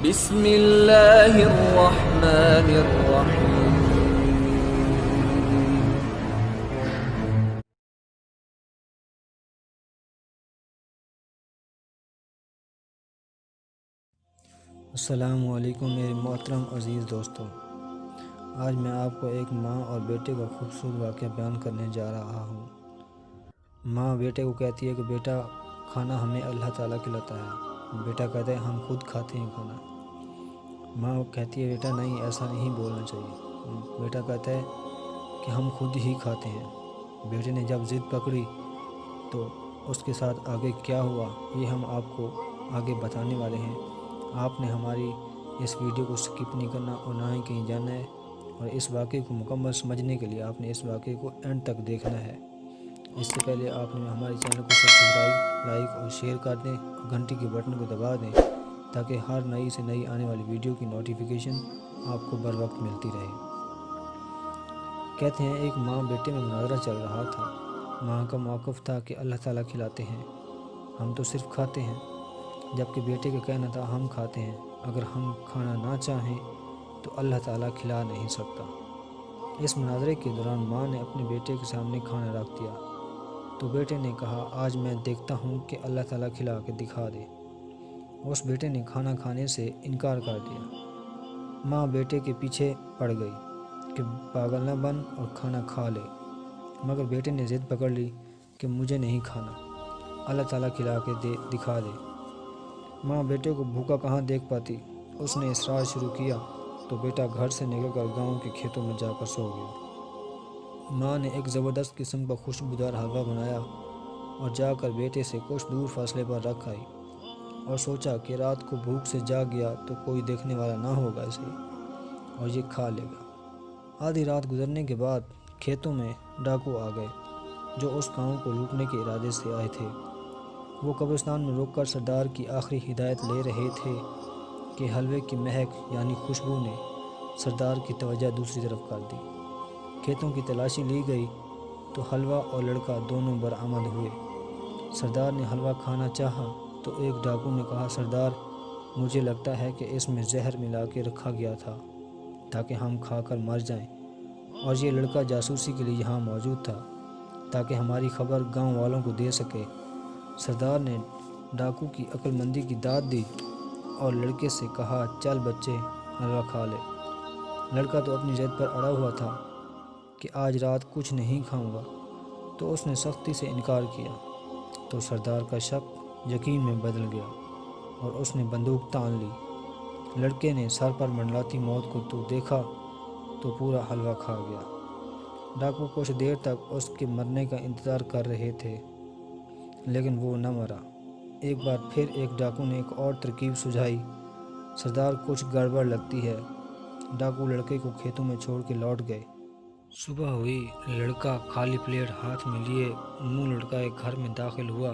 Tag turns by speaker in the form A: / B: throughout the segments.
A: بسم اللہ الرحمن الرحیم۔
B: السلام علیکم میرے محترم عزیز دوستوں، آج میں آپ کو ایک ماں اور بیٹے کا خوبصورت واقعہ بیان کرنے جا رہا ہوں۔ ماں بیٹے کو کہتی ہے کہ بیٹا کھانا ہمیں اللہ تعالیٰ کھلاتا ہے۔ بیٹا کہتا ہے ہم خود کھاتے ہیں کھانا۔ ماں کہتی ہے بیٹا نہیں، ایسا نہیں بولنا چاہیے۔ بیٹا کہتا ہے کہ ہم خود ہی کھاتے ہیں۔ بیٹے نے جب ضد پکڑی تو اس کے ساتھ آگے کیا ہوا یہ ہم آپ کو آگے بتانے والے ہیں۔ آپ نے ہماری اس ویڈیو کو سکپ نہیں کرنا اور نہ ہی کہیں جانا ہے، اور اس واقعے کو مکمل سمجھنے کے لیے آپ نے اس واقعے کو اینڈ تک دیکھنا ہے۔ اس سے پہلے آپ نے ہمارے چینل کو سبسکرائب، لائک اور شیئر کر دیں اور گھنٹی کے بٹن کو دبا دیں تاکہ ہر نئی سے نئی آنے والی ویڈیو کی نوٹیفیکیشن آپ کو بر وقت ملتی رہے۔ کہتے ہیں ایک ماں بیٹے میں مناظرہ چل رہا تھا۔ ماں کا موقف تھا کہ اللہ تعالیٰ کھلاتے ہیں، ہم تو صرف کھاتے ہیں، جبکہ بیٹے کا کہنا تھا ہم کھاتے ہیں، اگر ہم کھانا نہ چاہیں تو اللہ تعالیٰ کھلا نہیں سکتا۔ اس مناظرے کے دوران ماں نے اپنے بیٹے کے سامنے کھانا رکھ دیا تو بیٹے نے کہا آج میں دیکھتا ہوں کہ اللہ تعالیٰ کھلا کے دکھا دے۔ اس بیٹے نے کھانا کھانے سے انکار کر دیا۔ ماں بیٹے کے پیچھے پڑ گئی کہ پاگل نہ بن اور کھانا کھا لے، مگر بیٹے نے ضد پکڑ لی کہ مجھے نہیں کھانا، اللہ تعالیٰ کھلا کے دکھا دے۔ ماں بیٹے کو بھوکا کہاں دیکھ پاتی، اس نے اصرار شروع کیا تو بیٹا گھر سے نکل کر گاؤں کے کھیتوں میں جا کر سو گیا۔ ماں نے ایک زبردست قسم کا خوشبودار حلوہ بنایا اور جا کر بیٹے سے کچھ دور فاصلے پر رکھ آئی اور سوچا کہ رات کو بھوک سے جاگ گیا تو کوئی دیکھنے والا نہ ہوگا اسے اور یہ کھا لے گا۔ آدھی رات گزرنے کے بعد کھیتوں میں ڈاکو آ گئے جو اس گاؤں کو لوٹنے کے ارادے سے آئے تھے۔ وہ قبرستان میں رک کر سردار کی آخری ہدایت لے رہے تھے کہ حلوے کی مہک یعنی خوشبو نے سردار کی توجہ دوسری طرف کر دی۔ کھیتوں کی تلاشی لی گئی تو حلوہ اور لڑکا دونوں برآمد ہوئے۔ سردار نے حلوہ کھانا چاہا تو ایک ڈاکو نے کہا سردار مجھے لگتا ہے کہ اس میں زہر ملا کے رکھا گیا تھا تاکہ ہم کھا کر مر جائیں، اور یہ لڑکا جاسوسی کے لیے یہاں موجود تھا تاکہ ہماری خبر گاؤں والوں کو دے سکے۔ سردار نے ڈاکو کی عقل مندی کی داد دی اور لڑکے سے کہا چل بچے حلوہ کھا لے۔ لڑکا تو اپنی ضد پر اڑا ہوا تھا کہ آج رات کچھ نہیں کھاؤں گا، تو اس نے سختی سے انکار کیا تو سردار کا شک یقین میں بدل گیا اور اس نے بندوق تان لی۔ لڑکے نے سر پر منڈلاتی موت کو تو دیکھا تو پورا حلوہ کھا گیا۔ ڈاکو کچھ دیر تک اس کے مرنے کا انتظار کر رہے تھے لیکن وہ نہ مرا۔ ایک بار پھر ایک ڈاکو نے ایک اور ترکیب سجھائی، سردار کچھ گڑبڑ لگتی ہے۔ ڈاکو لڑکے کو کھیتوں میں چھوڑ کے لوٹ گئے۔ صبح ہوئی، لڑکا خالی پلیٹ ہاتھ میں لیے منہ لٹکائے گھر میں داخل ہوا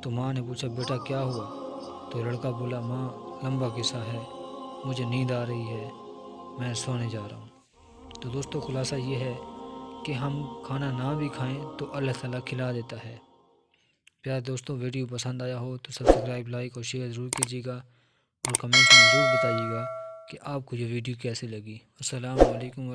B: تو ماں نے پوچھا بیٹا کیا ہوا؟ تو لڑکا بولا ماں لمبا قصہ ہے، مجھے نیند آ رہی ہے، میں سونے جا رہا ہوں۔ تو دوستو خلاصہ یہ ہے کہ ہم کھانا نہ بھی کھائیں تو اللہ تعالیٰ کھلا دیتا ہے۔ پیارے دوستو ویڈیو پسند آیا ہو تو سبسکرائب، لائک اور شیئر ضرور کیجیے گا اور کمنٹس میں ضرور بتائیے گا کہ آپ کو یہ ویڈیو کیسی لگی۔ السلام علیکم۔